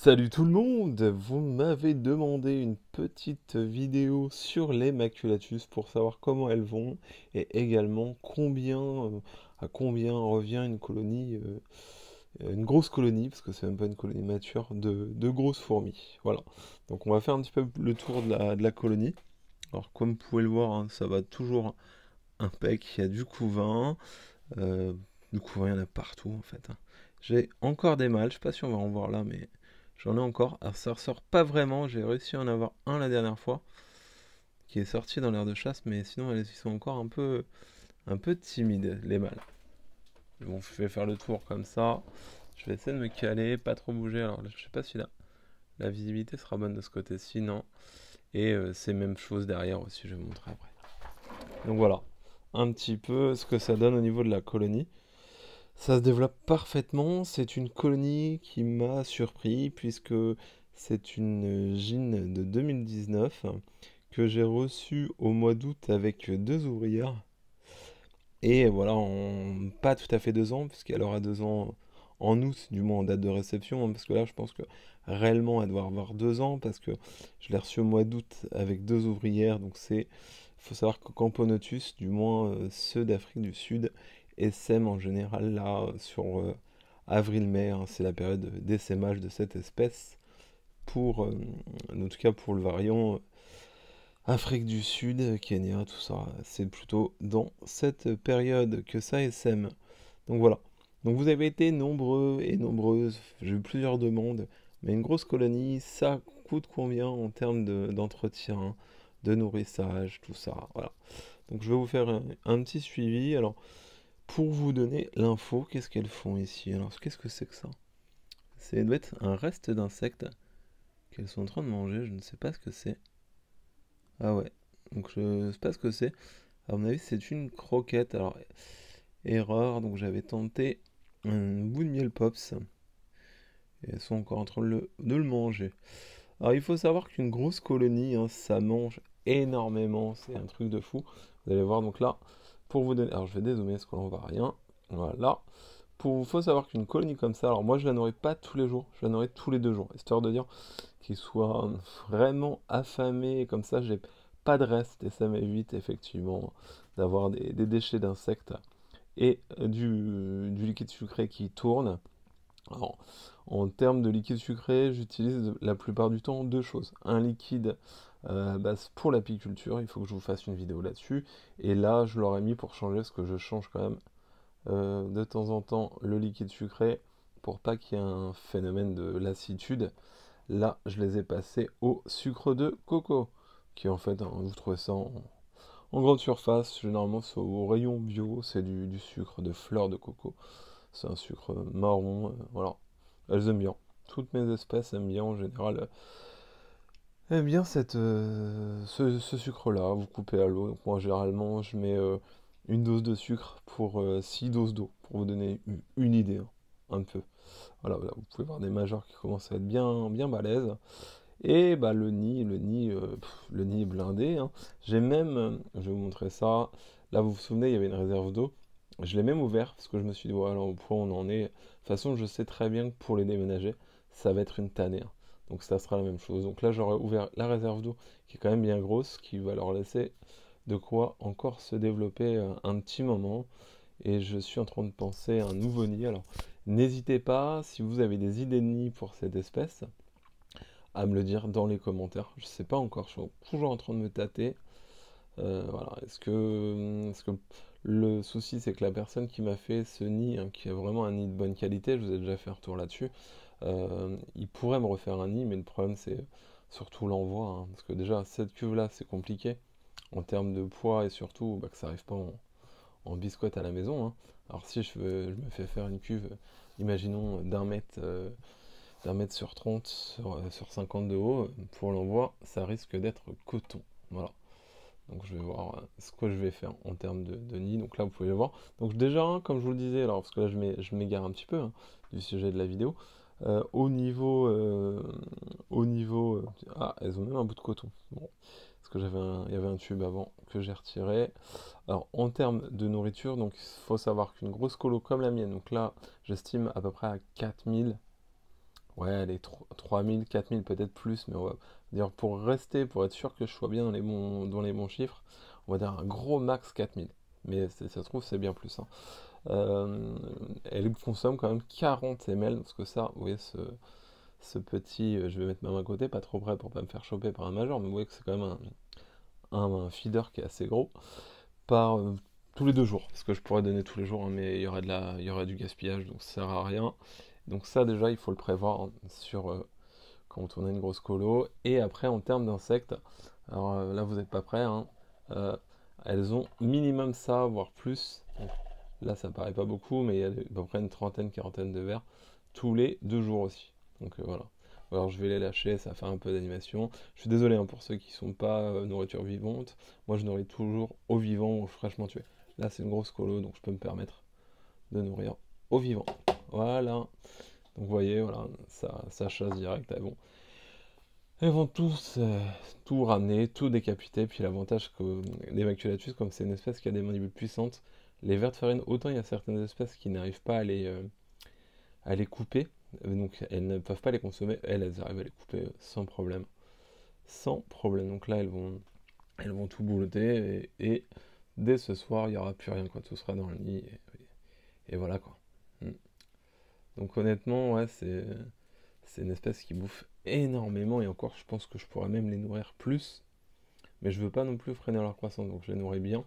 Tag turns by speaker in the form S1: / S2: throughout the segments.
S1: Salut tout le monde! Vous m'avez demandé une petite vidéo sur les maculatus pour savoir comment elles vont et également à combien revient une colonie, une grosse colonie, parce que c'est même pas une colonie mature, de grosses fourmis. Voilà. Donc on va faire un petit peu le tour de la colonie. Alors comme vous pouvez le voir, hein, ça va toujours impec. Il y a euh, du couvain il y en a partout en fait, hein. J'ai encore des mâles, je sais pas si on va en voir là, mais j'en ai encore. Alors ça ressort pas vraiment, j'ai réussi à en avoir un la dernière fois, qui est sorti dans l'air de chasse, mais sinon ils sont encore un peu timides, les mâles. Bon, je vais faire le tour comme ça. Je vais essayer de me caler, pas trop bouger. Alors je sais pas si la visibilité sera bonne de ce côté-ci, non. Et c'est même chose derrière aussi, je vais vous montrer après. Donc voilà, un petit peu ce que ça donne au niveau de la colonie. Ça se développe parfaitement. C'est une colonie qui m'a surpris puisque c'est une gine de 2019 que j'ai reçue au mois d'août avec deux ouvrières. Et voilà, en pas tout à fait 2 ans, puisqu'elle aura 2 ans en août, du moins en date de réception, hein, parce que là, je pense que réellement, elle doit avoir 2 ans, parce que je l'ai reçue au mois d'août avec deux ouvrières. Donc faut savoir que Camponotus, du moins ceux d'Afrique du Sud, essaiment en général là sur avril-mai, hein, c'est la période d'essaimage de cette espèce. En tout cas pour le variant Afrique du Sud, Kenya, tout ça, c'est plutôt dans cette période que ça essaime. Donc voilà. Donc vous avez été nombreux et nombreuses, j'ai eu plusieurs demandes, mais une grosse colonie, ça coûte combien en termes d'entretien, de nourrissage, tout ça, voilà. Donc je vais vous faire un petit suivi. Alors, pour vous donner l'info, qu'est-ce qu'elles font ici? Alors, qu'est-ce que c'est que ça? Ça doit être un reste d'insectes qu'elles sont en train de manger, je ne sais pas ce que c'est. Ah ouais, donc je ne sais pas ce que c'est. À mon avis, c'est une croquette. Alors, erreur, donc j'avais tenté un bout de miel pops. Et elles sont encore en train de le manger. Alors, il faut savoir qu'une grosse colonie, hein, ça mange énormément. C'est un truc de fou. Vous allez voir, donc là, pour vous donner. Alors, je vais dézoomer parce qu'on ne voit rien. Voilà. Faut savoir qu'une colonie comme ça, alors moi je la nourris pas tous les jours, je la nourris tous les 2 jours, histoire de dire qu'ils soient vraiment affamés, comme ça j'ai pas de reste et ça m'évite effectivement d'avoir des déchets d'insectes et du liquide sucré qui tourne. Alors, en termes de liquide sucré, j'utilise la plupart du temps deux choses. Un liquide pour l'apiculture, il faut que je vous fasse une vidéo là-dessus. Et là, je l'aurais mis pour changer, parce que je change quand même de temps en temps le liquide sucré pour pas qu'il y ait un phénomène de lassitude. Là, je les ai passés au sucre de coco, qui en fait, hein, vous trouvez ça en grande surface. Généralement, c'est au rayon bio, c'est du sucre de fleur de coco. C'est un sucre marron, voilà. Elles aiment bien. Toutes mes espèces aiment bien en général. Aiment bien ce sucre-là. Vous coupez à l'eau. Donc moi, généralement, je mets une dose de sucre pour 6 doses d'eau, pour vous donner une idée, hein, un peu. Voilà, voilà, vous pouvez voir des majors qui commencent à être bien, bien balèzes. Et bah le nid est blindé, hein. J'ai même, je vais vous montrer ça. Là, vous vous souvenez, il y avait une réserve d'eau. Je l'ai même ouvert parce que je me suis dit, voilà, au point où on en est. De toute façon, je sais très bien que pour les déménager, ça va être une tannée, hein. Donc ça sera la même chose. Donc là, j'aurais ouvert la réserve d'eau qui est quand même bien grosse, qui va leur laisser de quoi encore se développer un petit moment. Et je suis en train de penser à un nouveau nid. Alors, n'hésitez pas, si vous avez des idées de nid pour cette espèce, à me le dire dans les commentaires. Je sais pas encore, je suis toujours en train de me tâter. Voilà. Est-ce que le souci c'est que la personne qui m'a fait ce nid, hein, qui a vraiment un nid de bonne qualité, je vous ai déjà fait un retour là-dessus, il pourrait me refaire un nid, mais le problème c'est surtout l'envoi, hein, parce que déjà cette cuve là c'est compliqué en termes de poids et surtout bah, que ça arrive pas en biscotte à la maison, hein. Alors si je me fais faire une cuve, imaginons d'un mètre sur 30 sur 50 de haut, pour l'envoi, ça risque d'être coton. Voilà. Donc je vais voir ce que je vais faire en termes de nid. Donc là, vous pouvez le voir. Donc déjà, hein, comme je vous le disais, alors parce que là, je m'égare un petit peu, hein, du sujet de la vidéo. Ah, elles ont même un bout de coton. Bon, parce que il y avait un tube avant que j'ai retiré. Alors en termes de nourriture, donc il faut savoir qu'une grosse colo comme la mienne, donc là, j'estime à peu près à 4000. Ouais, les 3000, 4000, peut-être plus, mais on va dire pour rester, pour être sûr que je sois bien dans les bons chiffres, on va dire un gros max 4000. Mais ça se trouve, c'est bien plus, hein. Euh, Elle consomme quand même 40 ml, parce que ça, vous voyez, ce petit, je vais mettre ma main à côté, pas trop près pour pas me faire choper par un major, mais vous voyez que c'est quand même un feeder qui est assez gros, par tous les 2 jours, parce que je pourrais donner tous les jours, hein, mais il y aurait du gaspillage, donc ça sert à rien. Donc ça déjà, il faut le prévoir, hein, sur quand on a une grosse colo. Et après, en termes d'insectes, alors là, vous n'êtes pas prêts, hein, euh, elles ont minimum ça, voire plus. Donc, là, ça paraît pas beaucoup, mais il y a à peu près une trentaine, quarantaine de vers tous les 2 jours aussi. Donc voilà. Alors je vais les lâcher, ça fait un peu d'animation. Je suis désolé, hein, pour ceux qui sont pas nourriture vivante. Moi, je nourris toujours au vivant ou fraîchement tué. Là, c'est une grosse colo, donc je peux me permettre de nourrir au vivant. Voilà. Donc vous voyez, voilà, ça chasse direct. Elles vont tous tout ramener, tout décapiter. Puis l'avantage que les maculatus, comme c'est une espèce qui a des mandibules puissantes, les vers de farine, autant il y a certaines espèces qui n'arrivent pas à les couper, donc elles ne peuvent pas les consommer. Elles arrivent à les couper sans problème. Sans problème. Donc là, elles vont tout boulotter et dès ce soir, il n'y aura plus rien, quoi. Tout sera dans le nid et voilà, quoi. Mm. Donc honnêtement, ouais, c'est une espèce qui bouffe énormément et encore, je pense que je pourrais même les nourrir plus. Mais je veux pas non plus freiner leur croissance, donc je les nourris bien,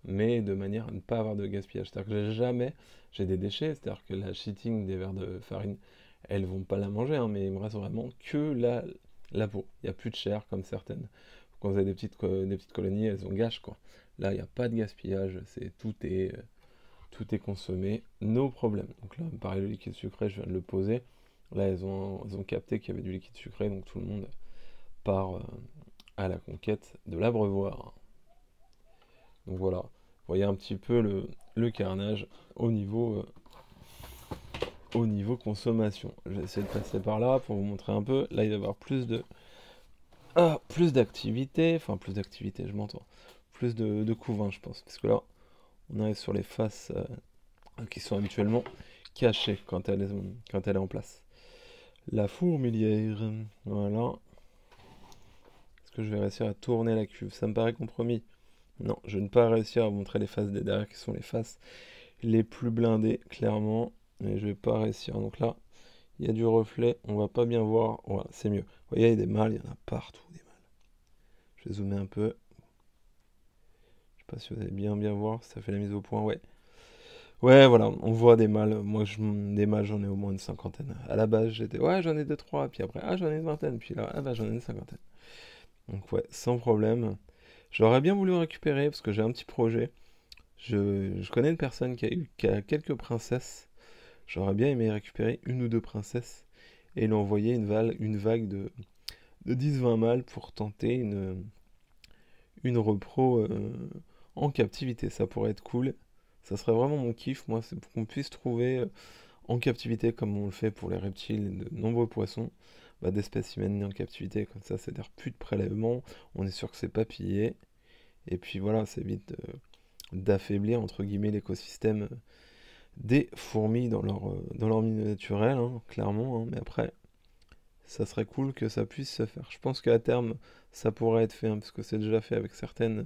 S1: mais de manière à ne pas avoir de gaspillage. C'est-à-dire que j'ai des déchets, c'est-à-dire que la cheating des vers de farine, elles vont pas la manger, hein, mais il me reste vraiment que la peau. Il n'y a plus de chair comme certaines. Quand vous avez des petites colonies, elles ont gâche, quoi. Là, il n'y a pas de gaspillage, tout est consommé, no problème. Donc là, pareil, le liquide sucré, je viens de le poser. Là, elles ont capté qu'il y avait du liquide sucré, donc tout le monde part à la conquête de l'abreuvoir. Donc voilà, vous voyez un petit peu le carnage au niveau consommation. Je vais essayer de passer par là pour vous montrer un peu. Là, il va y avoir plus d'activité, enfin plus d'activité, je m'entends. Plus de couvain, je pense. Parce que là, on arrive sur les faces qui sont habituellement cachées quand elle est en place. La fourmilière, voilà. Est-ce que je vais réussir à tourner la cuve? Ça me paraît compromis. Non, je ne vais pas réussir à montrer les faces des derrière qui sont les faces les plus blindées, clairement. Mais je vais pas réussir. Donc là, il y a du reflet, on va pas bien voir. Voilà, c'est mieux. Vous voyez, il y a des mâles, il y en a partout des mâles. Je vais zoomer un peu. Je sais pas si vous allez bien voir, si ça fait la mise au point. Ouais. Ouais, voilà, on voit des mâles. Moi, des mâles, j'en ai au moins une cinquantaine. À la base, j'étais, ouais, j'en ai deux, trois. Puis après, ah, j'en ai une vingtaine. Puis là, ah, bah, j'en ai une cinquantaine. Donc, ouais, sans problème. J'aurais bien voulu récupérer parce que j'ai un petit projet. Je connais une personne qui a quelques princesses. J'aurais bien aimé récupérer une ou deux princesses et lui envoyer une vague de 10-20 mâles pour tenter une repro en captivité. Ça pourrait être cool. Ça serait vraiment mon kiff, moi, c'est pour qu'on puisse trouver en captivité, comme on le fait pour les reptiles et de nombreux poissons, bah, d'espèces humaines nées en captivité. Comme ça, c'est-à-dire plus de prélèvement, on est sûr que c'est pas pillé. Et puis voilà, ça évite d'affaiblir, entre guillemets, l'écosystème des fourmis dans leur milieu naturel, hein, clairement, hein. Mais après, ça serait cool que ça puisse se faire. Je pense qu'à terme, ça pourrait être fait, hein, parce que c'est déjà fait avec certaines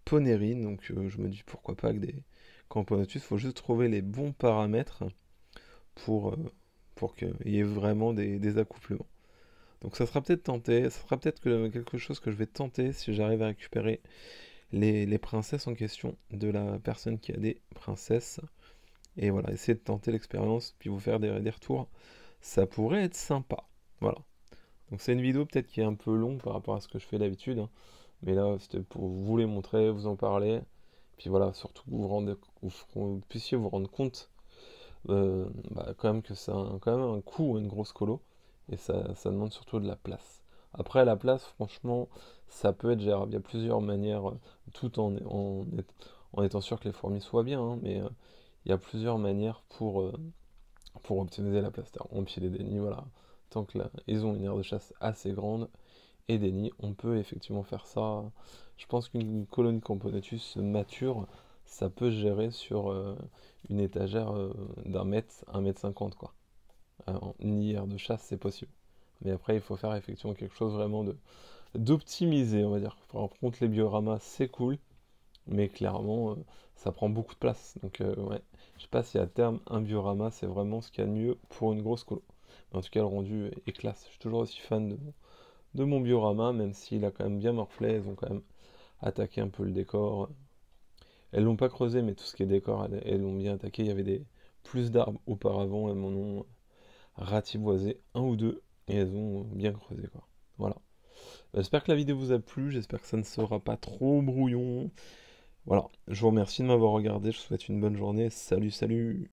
S1: ponérines, donc je me dis pourquoi pas que des camponotus, il faut juste trouver les bons paramètres pour, euh, pour qu'il y ait vraiment des accouplements. Donc ça sera peut-être tenté, ça sera peut-être quelque chose que je vais tenter si j'arrive à récupérer les princesses en question de la personne qui a des princesses. Et voilà, essayer de tenter l'expérience, puis vous faire des retours. Ça pourrait être sympa. Voilà. Donc c'est une vidéo peut-être qui est un peu longue par rapport à ce que je fais d'habitude, hein. Mais là, c'était pour vous les montrer, vous en parler. Puis voilà, surtout que vous puissiez vous rendre compte bah, quand même que c'est quand même un coût, une grosse colo. Et ça demande surtout de la place. Après, la place, franchement, ça peut être gérable. Il y a plusieurs manières, tout en étant sûr que les fourmis soient bien, hein, mais il y a plusieurs manières pour optimiser la place. C'est-à-dire, empiler des nids, voilà. Tant que là, ils ont une aire de chasse assez grande et des nids, on peut effectivement faire ça. Je pense qu'une colonie Camponotus mature, ça peut se gérer sur une étagère d'un mètre, 1,50 m, quoi. en IR de chasse, c'est possible. Mais après, il faut faire effectivement quelque chose vraiment d'optimisé, on va dire. Par contre, les dioramas, c'est cool, mais clairement, ça prend beaucoup de place. Donc, ouais, je sais pas si à terme, un diorama, c'est vraiment ce qu'il y a de mieux pour une grosse colo. Mais en tout cas, le rendu est classe. Je suis toujours aussi fan de mon diorama, même s'il a quand même bien morflé. Elles ont quand même attaqué un peu le décor. Elles l'ont pas creusé, mais tout ce qui est décor, elles l'ont bien attaqué. Il y avait plus d'arbres auparavant, elles m'en ont ratiboisé un ou deux, et elles ont bien creusé, quoi. Voilà. J'espère que la vidéo vous a plu, j'espère que ça ne sera pas trop brouillon. Voilà, je vous remercie de m'avoir regardé, je vous souhaite une bonne journée, salut salut!